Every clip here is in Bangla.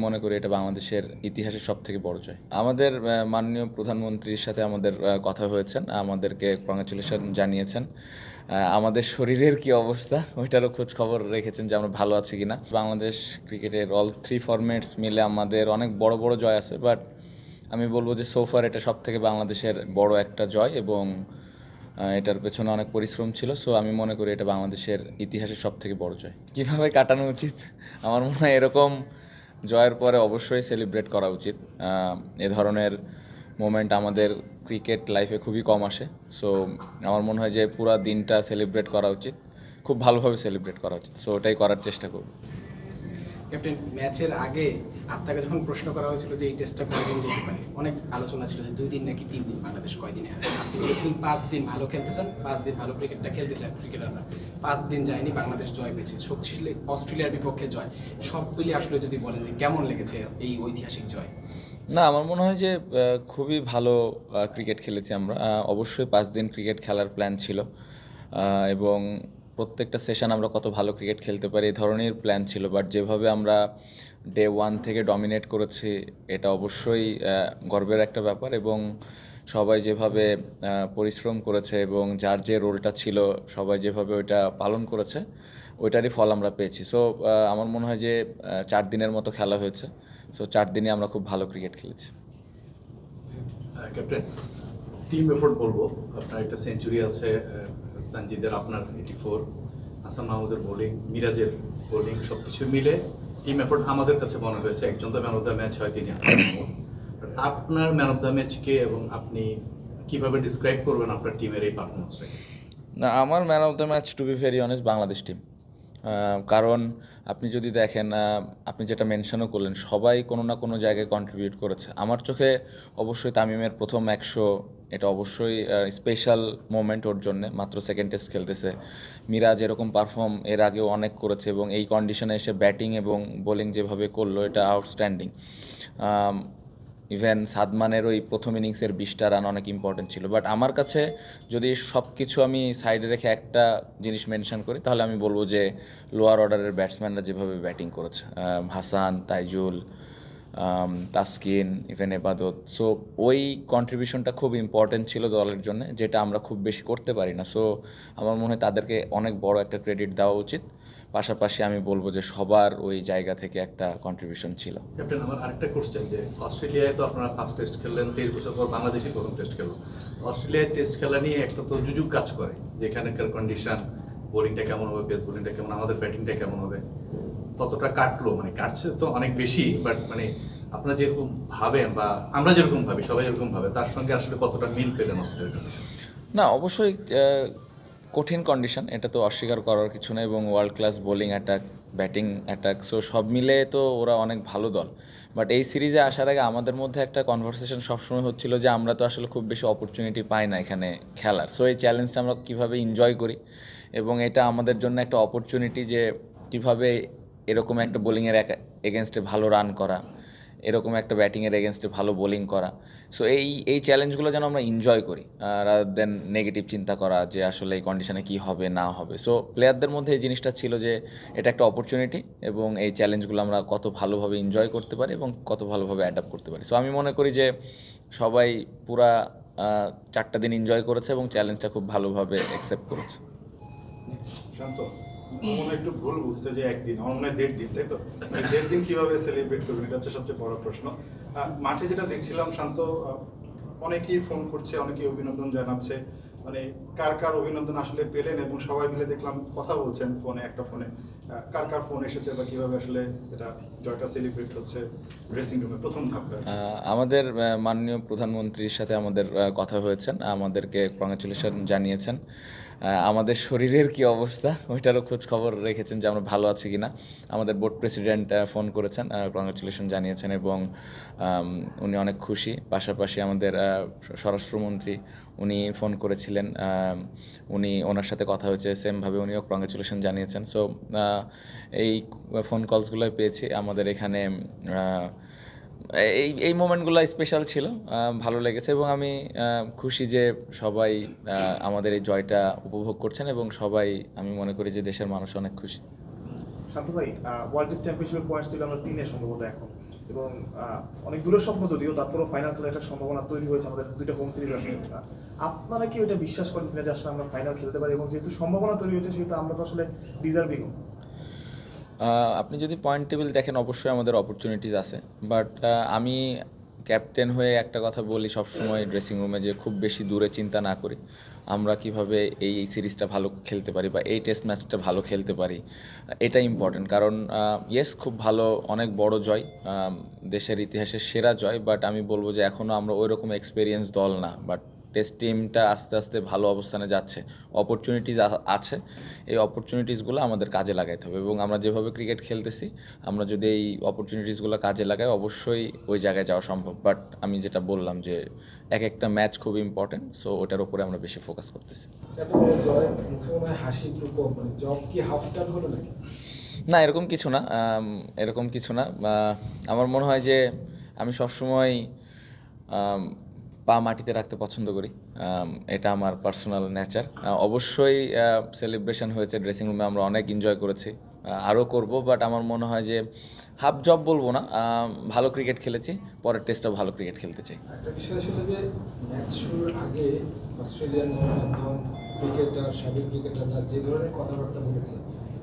মনে করি এটা বাংলাদেশের ইতিহাসের সবথেকে বড় জয়। আমাদের মাননীয় প্রধানমন্ত্রীর সাথে আমাদের কথা হয়েছেন, আমাদেরকে কংগ্রাচুলেশন জানিয়েছেন। আমাদের শরীরের কি অবস্থা ওইটারও খোঁজ খবর রেখেছেন যে আমরা ভালো আছি কিনা। বাংলাদেশ ক্রিকেটের অল 3 ফরম্যাটস মিলে আমাদের অনেক বড় বড় জয় আছে, বাট আমি বলবো যে সোফার এটা সবথেকে বাংলাদেশের বড় একটা জয় এবং এটার পেছনে অনেক পরিশ্রম ছিল। সো আমি মনে করি এটা বাংলাদেশের ইতিহাসের সবথেকে বড় জয়। কীভাবে কাটানো উচিত, আমার মনে হয় এরকম জয়ের পরে অবশ্যই সেলিব্রেট করা উচিত। এ ধরনের মোমেন্ট আমাদের ক্রিকেট লাইফে খুবই কম আসে। সো আমার মনে হয় যে পুরো দিনটা সেলিব্রেট করা উচিত, খুব ভালোভাবে সেলিব্রেট করা উচিত। সো ওটাই করার চেষ্টা করব। ক্যাপ্টেন, ম্যাচের আগে আপনাকে যখন প্রশ্ন করা হয়েছিল যে এই টেস্টটা কয়দিন যেতে পারে, অনেক আলোচনা ছিল যে 2 দিন নাকি 3 দিন, বাংলাদেশ কয়দিনে আসে। আপনি বলেছিলেন 5 দিন ভালো খেলতে চান, 5 দিন ভালো ক্রিকেটটা খেলতে চান ক্রিকেটাররা। 5 দিন যায়নি, বাংলাদেশ জয় পেয়েছে, শক্তিশালী অস্ট্রেলিয়ার বিপক্ষে জয়। সব মিলিয়ে আসলে যদি বলেন যে কেমন লেগেছে এই ঐতিহাসিক জয়? না, আমার মনে হয় যে খুবই ভালো ক্রিকেট খেলেছি আমরা। অবশ্যই 5 দিন ক্রিকেট খেলার প্ল্যান ছিল এবং প্রত্যেকটা সেশন আমরা কত ভালো ক্রিকেট খেলতে পারি এই ধরনের প্ল্যান ছিল। বাট যেভাবে আমরা ডে 1 থেকে ডমিনেট করেছি এটা অবশ্যই গর্বের একটা ব্যাপার এবং সবাই যেভাবে পরিশ্রম করেছে এবং যার যে রোলটা ছিল সবাই যেভাবে ওইটা পালন করেছে ওইটারই ফল আমরা পেয়েছি। সো আমার মনে হয় যে 4 দিনের মতো খেলা হয়েছে। সো 4 দিনে আমরা খুব ভালো ক্রিকেট খেলেছি। ক্যাপ্টেন, টিম এফোর্ট বলবো, আপনার একটা সেঞ্চুরি আছে, তানজিদের আপনার 84, হাসান মাহমুদের বোলিং, মিরাজের বোলিং, সব কিছু মিলে টিম এফোর্ট আমাদের কাছে মনে হয়েছে। একজন তো ম্যান অফ দ্য ম্যাচ হয়, তিনি হাসান মাহমুদ। আপনার ম্যান অফ দ্য ম্যাচকে এবং আপনি কিভাবে ডিসক্রাইব করবেন আপনার টিমের এই পারফরমেন্সটাকে? না, আমার man of the match to be very honest Bangladesh team. কারণ আপনি যদি দেখেন, আপনি যেটা মেনশনও করলেন, সবাই কোনো না কোনো জায়গায় কন্ট্রিবিউট করেছে। আমার চোখে অবশ্যই তামিমের প্রথম 100 এটা অবশ্যই স্পেশাল মোমেন্ট ওর জন্যে। মাত্র সেকেন্ড টেস্ট খেলতেছে। মিরাজ এরকম পারফর্ম এর আগেও অনেক করেছে এবং এই কন্ডিশনে এসে ব্যাটিং এবং বোলিং যেভাবে করলো এটা আউটস্ট্যান্ডিং। ইভেন সাদমানের ওই প্রথম ইনিংসের 20টা রান অনেক ইম্পর্টেন্ট ছিল। বাট আমার কাছে যদি সব কিছু আমি সাইডে রেখে একটা জিনিস মেনশন করি তাহলে আমি বলবো যে লোয়ার অর্ডারের ব্যাটসম্যানরা যেভাবে ব্যাটিং করেছে, হাসান, তাইজুল, তাসকিন, ইভেন এবাদত। সো ওই কন্ট্রিবিউশনটা খুব ইম্পর্টেন্ট ছিল দলের জন্য, যেটা আমরা খুব বেশি করতে পারি না। সো আমার মনে হয় তাদেরকে অনেক বড় একটা ক্রেডিট দেওয়া উচিত। পাশাপাশি আমি বলবো যে সবার ওই জায়গা থেকে একটা কন্ট্রিবিউশন ছিল। ক্যাপ্টেন, আমার আরেকটা কোশ্চেন, যে অস্ট্রেলিয়ায় তো আপনারা ফার্স্ট টেস্ট খেললেন, 23 বছর পর বাংলাদেশে প্রথম টেস্ট খেললো। অস্ট্রেলিয়ায় টেস্ট খেলা নিয়ে একটা তো জুজুক কাজ করে, যে এখানকার কন্ডিশন, বোলিংটা কেমন হবে, পেস বোলিংটা কেমন, আমাদের ব্যাটিংটা কেমন হবে, কতটা কাটলো, মানে কাটছে তো অনেক বেশি, বাট মানে আপনারা যেরকম ভাবেন বা আমরা যেরকম ভাবি, সবাই যেরকম ভাবে, তার সঙ্গে আসলে কতটা মিল পেলেন অস্ট্রেলিয়ার কন্ডিশন? না, অবশ্যই কঠিন কন্ডিশন, এটা তো অস্বীকার করার কিছু না। এবং world class bowling attack, batting attack, so সব মিলে তো ওরা অনেক ভালো দল। বাট এই সিরিজে আসার আগে আমাদের মধ্যে একটা কনভারসেশন সবসময় হচ্ছিল যে আমরা তো আসলে খুব বেশি অপরচুনিটি পাই না এখানে খেলার। সো এই চ্যালেঞ্জটা আমরা কীভাবে এনজয় করি এবং এটা আমাদের জন্য একটা অপরচুনিটি যে কীভাবে এরকম একটা বোলিংয়ের এগেনস্টে ভালো রান করা, এরকম একটা ব্যাটিংয়ের এগেনস্টে ভালো বোলিং করা। সো এই চ্যালেঞ্জগুলো যেন আমরা এনজয় করি, রাদার দেন নেগেটিভ চিন্তা করা যে আসলে এই কন্ডিশনে কী হবে না হবে। সো প্লেয়ারদের মধ্যে এই জিনিসটা ছিল যে এটা একটা অপরচুনিটি এবং এই চ্যালেঞ্জগুলো আমরা কত ভালোভাবে এনজয় করতে পারি এবং কত ভালোভাবে অ্যাডাপ্ট করতে পারি। সো আমি মনে করি যে সবাই পুরা 4টা দিন এনজয় করেছে এবং চ্যালেঞ্জটা খুব ভালোভাবে অ্যাকসেপ্ট করেছে। শান্ত, আমার মনে হয় একটু ভুল বুঝতে, যে একদিন, আমার মনে হয় 1.5 দিন, তাই তো? 1.5 দিন কিভাবে সেলিব্রেট করবেন, এটা হচ্ছে সবচেয়ে বড় প্রশ্ন। মাঠে যেটা দেখছিলাম শান্ত, অনেকেই ফোন করছে, অনেকেই অভিনন্দন জানাচ্ছে, মানে কার কার অভিনন্দন আসলে পেলেন, এবং সবাই মিলে দেখলাম কথা বলছেন ফোনে, একটা ফোনে কার কার ফোন এসেছে বা কিভাবে আসলে এটা জয়টা সেলিব্রেট হচ্ছে ড্রেসিং রুমে প্রথম ধাপটা? আমাদের মাননীয় প্রধানমন্ত্রীর সাথে আমাদের কথা হয়েছেন, আমাদেরকে কংগ্রাচুলেশন জানিয়েছেন। আমাদের শরীরের কি অবস্থা ওইটারও খোঁজ খবর রেখেছেন যে আমরা ভালো আছি কিনা। আমাদের বোর্ড প্রেসিডেন্ট ফোন করেছেন, কংগ্রাচুলেশন জানিয়েছেন এবং উনি অনেক খুশি। পাশাপাশি আমাদের স্বরাষ্ট্রমন্ত্রী উনি ফোন করেছিলেন, ওনার সাথে কথা হয়েছে, সেমভাবে উনিও কংগ্রাচুলেশন জানিয়েছেন। সো এই ফোন কলসগুলোই পেয়েছি আমাদের এখানে। এই মোমেন্টগুলো স্পেশাল ছিল, ভালো লেগেছে এবং আমি খুশি যে সবাই আমাদের এই জয়টা উপভোগ করছেন এবং সবাই, আমি মনে করি যে দেশের মানুষ অনেক খুশি। শান্ত ভাই, ওয়ার্ল্ড টেস্ট চ্যাম্পিয়নশিপের পয়েন্টস ছিল আমরা 3-এ সম্ভবত এখন। এবং অনেক দূরের স্বপ্ন যদিও, তারপরেও ফাইনাল খেলার একটা সম্ভাবনা তৈরি হয়েছে, আমাদের দুইটা হোম সিরিজ আছে। আপনারা কি ওইটা বিশ্বাস করেন কিনা যে আসলে আমরা ফাইনাল খেলতে পারি, এবং যেহেতু সম্ভাবনা তৈরি হয়েছে সেহেতু আমরা তো আসলে ডিজার্ভিং? আপনি যদি পয়েন্ট টেবিল দেখেন অবশ্যই আমাদের অপরচুনিটিস আছে, বাট আমি ক্যাপ্টেন হয়ে একটা কথা বলি সবসময় ড্রেসিং রুমে, যে খুব বেশি দূরে চিন্তা না করি আমরা কিভাবে এই সিরিজটা ভালো খেলতে পারি বা এই টেস্ট ম্যাচটা ভালো খেলতে পারি, এটা ইম্পর্টেন্ট। কারণ ইয়েস খুব ভালো, অনেক বড় জয়, দেশের ইতিহাসের সেরা জয়, বাট আমি বলবো যে এখনও আমরা ওই রকম এক্সপিরিয়েন্স দল না। বাট টেস্ট টিমটা আস্তে আস্তে ভালো অবস্থানে যাচ্ছে, অপরচুনিটিস আছে, এই অপরচুনিটিসগুলো আমাদের কাজে লাগাইতে হবে। এবং আমরা যেভাবে ক্রিকেট খেলতেছি, আমরা যদি এই অপরচুনিটিসগুলো কাজে লাগাই অবশ্যই ওই জায়গায় যাওয়া সম্ভব। বাট আমি যেটা বললাম যে এক একটা ম্যাচ খুব ইম্পর্টেন্ট, সো ওটার উপরে আমরা বেশি ফোকাস করতেছি। এত বড় জয়, মুখে মনে হয় হাসি একটু কম, মানে জব কি হাফ টান হলো নাকি? না, এরকম কিছু না, এরকম কিছু না। আমার মনে হয় যে আমি সবসময় পা মাটিতে রাখতে পছন্দ করি, এটা আমার পার্সোনাল নেচার। অবশ্যই সেলিব্রেশন হয়েছে ড্রেসিং রুমে, আমরা অনেক এনজয় করেছি, আরও করব। বাট আমার মনে হয় যে হাফ জব বলবো না, ভালো ক্রিকেট খেলেছি, পরের টেস্টটাও ভালো ক্রিকেট খেলতে চাই। একটা বিষয় আসলে যে ম্যাচ শুরুর আগে অস্ট্রেলিয়ান একজন ক্রিকেটার, সাবেক ক্রিকেটাররা যে ধরনের কথাবার্তা বলেছে,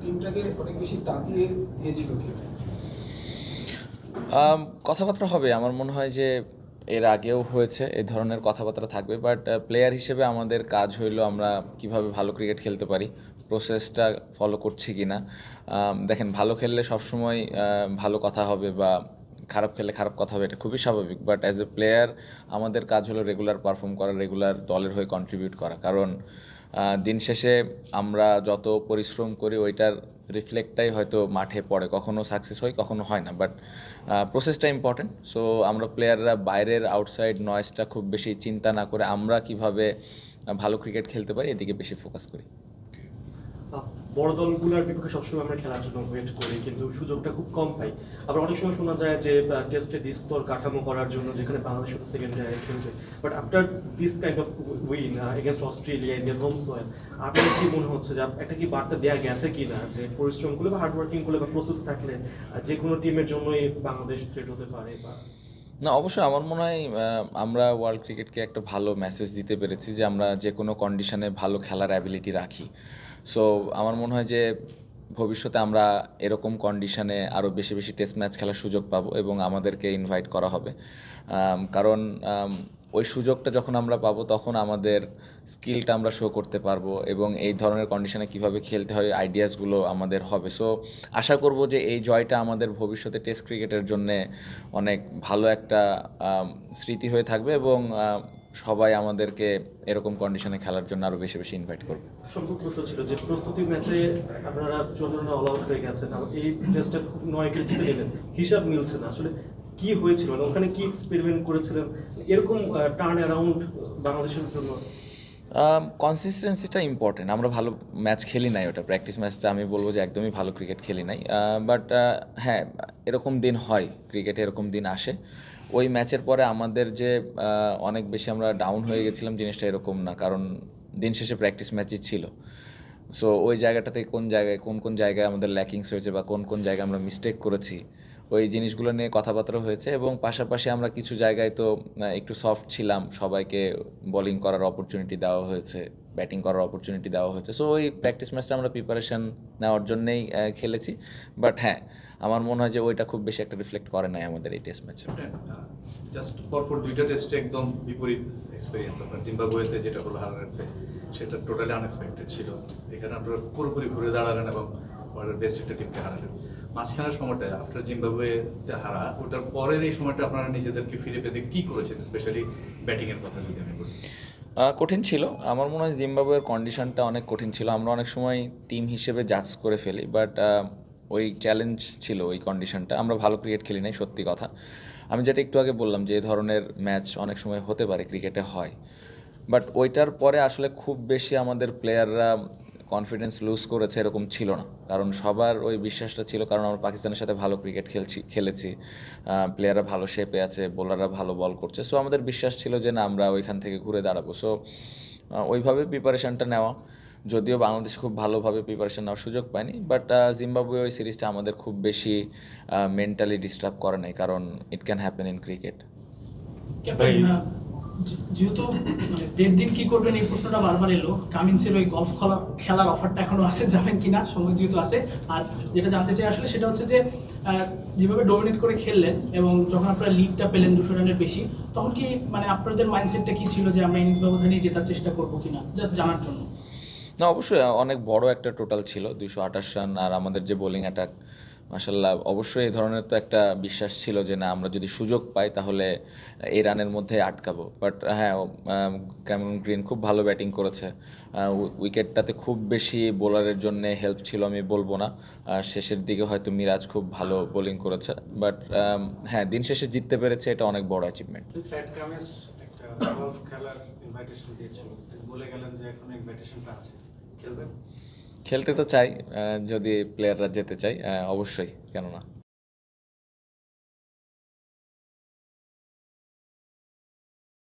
টিমটাকে অনেক বেশি তাকিয়ে দিয়েছিল কি? কথাবার্তা হবে, আমার মনে হয় যে এর আগেও হয়েছে, এই ধরনের কথাবার্তা থাকবে। বাট প্লেয়ার হিসেবে আমাদের কাজ হইলো আমরা কিভাবে ভালো ক্রিকেট খেলতে পারি, প্রসেসটা ফলো করছি কি না। দেখেন, ভালো খেললে সবসময় ভালো কথা হবে, বা খারাপ খেললে খারাপ কথা হবে, এটা খুবই স্বাভাবিক। বাট অ্যাজ এ প্লেয়ার আমাদের কাজ হলো রেগুলার পারফর্ম করা, রেগুলার দলের হয়ে কন্ট্রিবিউট করা। কারণ দিন শেষে আমরা যত পরিশ্রম করি ওইটার রিফ্লেক্টটাই হয়তো মাঠে পড়ে, কখনো সাকসেস হয় কখনো হয় না, বাট প্রসেসটা ইম্পর্টেন্ট। সো আমরা প্লেয়াররা বাইরের আউটসাইড নয়েজটা খুব বেশি চিন্তা না করে আমরা কিভাবে ভালো ক্রিকেট খেলতে পারি এদিকে বেশি ফোকাস করি। বড় দলগুলোর বিপক্ষে সবসময় আমরা খেলার জন্য ওয়েট করি, কিন্তু সুযোগটা খুব কম পাই। আবার অনেক সময় শোনা যায় যে টেস্টে বিস্তর কাঠামো করার জন্য, যেখানে বাংলাদেশ শুধু সেকেন্ড জায়গায় খেলবে। But after this kind of win against Australia in their home soil, আপনার কি মনে হচ্ছে যে একটা কি বার্তা দেওয়া গেছে কি না, যে পরিশ্রম করলে বা হার্ডওয়ার্কিং করলে বা প্রসেস থাকলে যে কোনো টিমের জন্যই বাংলাদেশ থ্রেট হতে পারে? বা না, অবশ্যই আমার মনে হয় আমরা ওয়ার্ল্ড ক্রিকেটকে একটা ভালো মেসেজ দিতে পেরেছি যে আমরা যে কোনো কন্ডিশনে ভালো খেলার অ্যাবিলিটি রাখি। সো আমার মনে হয় যে ভবিষ্যতে আমরা এরকম কন্ডিশনে আরও বেশি বেশি টেস্ট ম্যাচ খেলার সুযোগ পাবো এবং আমাদেরকে ইনভাইট করা হবে। কারণ ওই সুযোগটা যখন আমরা পাবো তখন আমাদের স্কিলটা আমরা শো করতে পারবো এবং এই ধরনের কন্ডিশনে কিভাবে খেলতে হয় আইডিয়াসগুলো আমাদের হবে। সো আশা করব যে এই জয়টা আমাদের ভবিষ্যতে টেস্ট ক্রিকেটের জন্যে অনেক ভালো একটা স্মৃতি হয়ে থাকবে এবং সবাই আমাদেরকে এরকম কন্ডিশনে খেলার জন্য আরও বেশি বেশি ইনভাইট করবে। সম্পূর্ণ প্রশ্ন ছিল যে প্রস্তুতি ম্যাচে আপনারা 14 রানে অল আউট হয়ে গেছেন, আর এই টেস্টে 9 উইকেট জিতে নিলেন, হিসাব মিলছে না। আসলে কি হয়েছিল, মানে ওখানে কি এক্সপেরিমেন্ট করেছিলেন এরকম টার্ন অ্যারাউন্ড বাংলাদেশের জন্য? কনসিস্টেন্সিটা ইম্পর্টেন্ট। আমরা ভালো ম্যাচ খেলি নাই, ওটা প্র্যাকটিস ম্যাচটা আমি বলবো যে একদমই ভালো ক্রিকেট খেলি নাই। বাট হ্যাঁ, এরকম দিন হয়, ক্রিকেটে এরকম দিন আসে। ওই ম্যাচের পরে আমাদের যে অনেক বেশি আমরা ডাউন হয়ে গেছিলাম জিনিসটা এরকম না, কারণ দিন শেষে প্র্যাকটিস ম্যাচই ছিল। সো ওই জায়গাটাতে কোন জায়গায় কোন জায়গায় আমাদের ল্যাকিংস হয়েছে বা কোন জায়গায় আমরা মিস্টেক করেছি ওই জিনিসগুলো নিয়ে কথাবার্তা হয়েছে এবং পাশাপাশি আমরা কিছু জায়গায় তো একটু সফট ছিলাম, সবাইকে বোলিং করার অপরচুনিটি দেওয়া হয়েছে, ব্যাটিং করার অপরচুনিটি দেওয়া হয়েছে। সো ওই প্র্যাকটিস ম্যাচটা আমরা প্রিপারেশন নেওয়ার জন্যেই খেলেছি। বাট হ্যাঁ, আমার মনে হয় যে ওইটা খুব বেশি একটা রিফ্লেক্ট করে নাই আমাদের এই টেস্ট ম্যাচে। জাস্ট পরপর দুইটা টেস্টে একদম বিপরীত এক্সপিরিয়েন্স। আপনার জিম্বাবুয়েতে যেটা হলো হারাতে, সেটা টোটালি আনএক্সপেক্টেড ছিল। এখানে আপনারা পুরোপুরি ঘুরে দাঁড়ালেন এবং ওয়ার্ল্ডের বেস্ট একটা টিমকে হারালেন। মাঝখানের সময়টা আপনার জিম্বাবুয়েতে হারা, ওটার পরের এই সময়টা আপনারা নিজেদেরকে ফিরে পেতে কী করেছেন, স্পেশালি ব্যাটিংয়ের কথা যদি আমি বলি? কঠিন ছিল। আমার মনে হয় জিম্বাবুয়ের কন্ডিশনটা অনেক কঠিন ছিল। আমরা অনেক সময় টিম হিসেবে জাজ করে ফেলি, বাট ওই চ্যালেঞ্জ ছিল ওই কন্ডিশনটা। আমরা ভালো ক্রিকেট খেলি নাই, সত্যি কথা। আমি যেটা একটু আগে বললাম যে এই ধরনের ম্যাচ অনেক সময় হতে পারে, ক্রিকেটে হয়। বাট ওইটার পরে আসলে খুব বেশি আমাদের প্লেয়াররা কনফিডেন্স লুজ করেছে এরকম ছিল না, কারণ সবার ওই বিশ্বাসটা ছিল, কারণ আমরা পাকিস্তানের সাথে ভালো ক্রিকেট খেলেছি, প্লেয়াররা ভালো শেপে আছে, বোলাররা ভালো বল করছে। সো আমাদের বিশ্বাস ছিল যে না, আমরা ওইখান থেকে ঘুরে দাঁড়াবো। সো ওইভাবে প্রিপারেশানটা নেওয়া। যদিও বাংলাদেশ খুব ভালোভাবে প্রিপারেশন নেওয়ার সুযোগ পায়নি, বাট জিম্বাবুয়ে ওই সিরিজটা আমাদের খুব বেশি মেন্টালি ডিস্টার্ব করে নাই, কারণ it can happen in cricket. Captain, যেহেতু মানে 1.5 দিন কি করবেন এই প্রশ্নটা বারবার এলো, কামিন্সের ওই গলফ খেলার অফারটা এখনো আছে, যাবেন কিনা, সময় যেহেতু আছে। আর যেটা জানতে চাই আসলে সেটা হচ্ছে যে যেভাবে ডমিনেট করে খেললেন এবং যখন আপনারা লিডটা পেলেন 200 রানের বেশি, তখন কি মানে আপনাদের মাইন্ডসেটটা কি ছিল যে আমরা ইনিংস ব্যবধানে জেতার চেষ্টা করবো কিনা, জাস্ট জানার জন্য? না, অবশ্যই অনেক বড় একটা টোটাল ছিল 228 রান, আর আমাদের যে বোলিং অ্যাটাক মাশাল্লাহ, অবশ্যই এই ধরনের তো একটা বিশ্বাস ছিল যে না, আমরা যদি সুযোগ পাই তাহলে এই রানের মধ্যে আটকাবো। বাট হ্যাঁ, ক্যামেরন গ্রিন খুব ভালো ব্যাটিং করেছে, উইকেটটাতে খুব বেশি বোলারের জন্য হেল্প ছিল আমি বলবো না, শেষের দিকে হয়তো মিরাজ খুব ভালো বোলিং করেছে, বাট হ্যাঁ, দিন শেষে জিততে পেরেছে, এটা অনেক বড় অ্যাচিভমেন্ট। প্যাট কামিন্স একটা গলফ খেলার ইনভাইটেশন দিয়েছিল, তিনি বলে গেলেন যে এখন ইনভাইটেশনটা আছে, খেলবেন? খেলতে তো চাই, যদি প্লেয়াররা যেতে চাই, অবশ্যই, কেন না।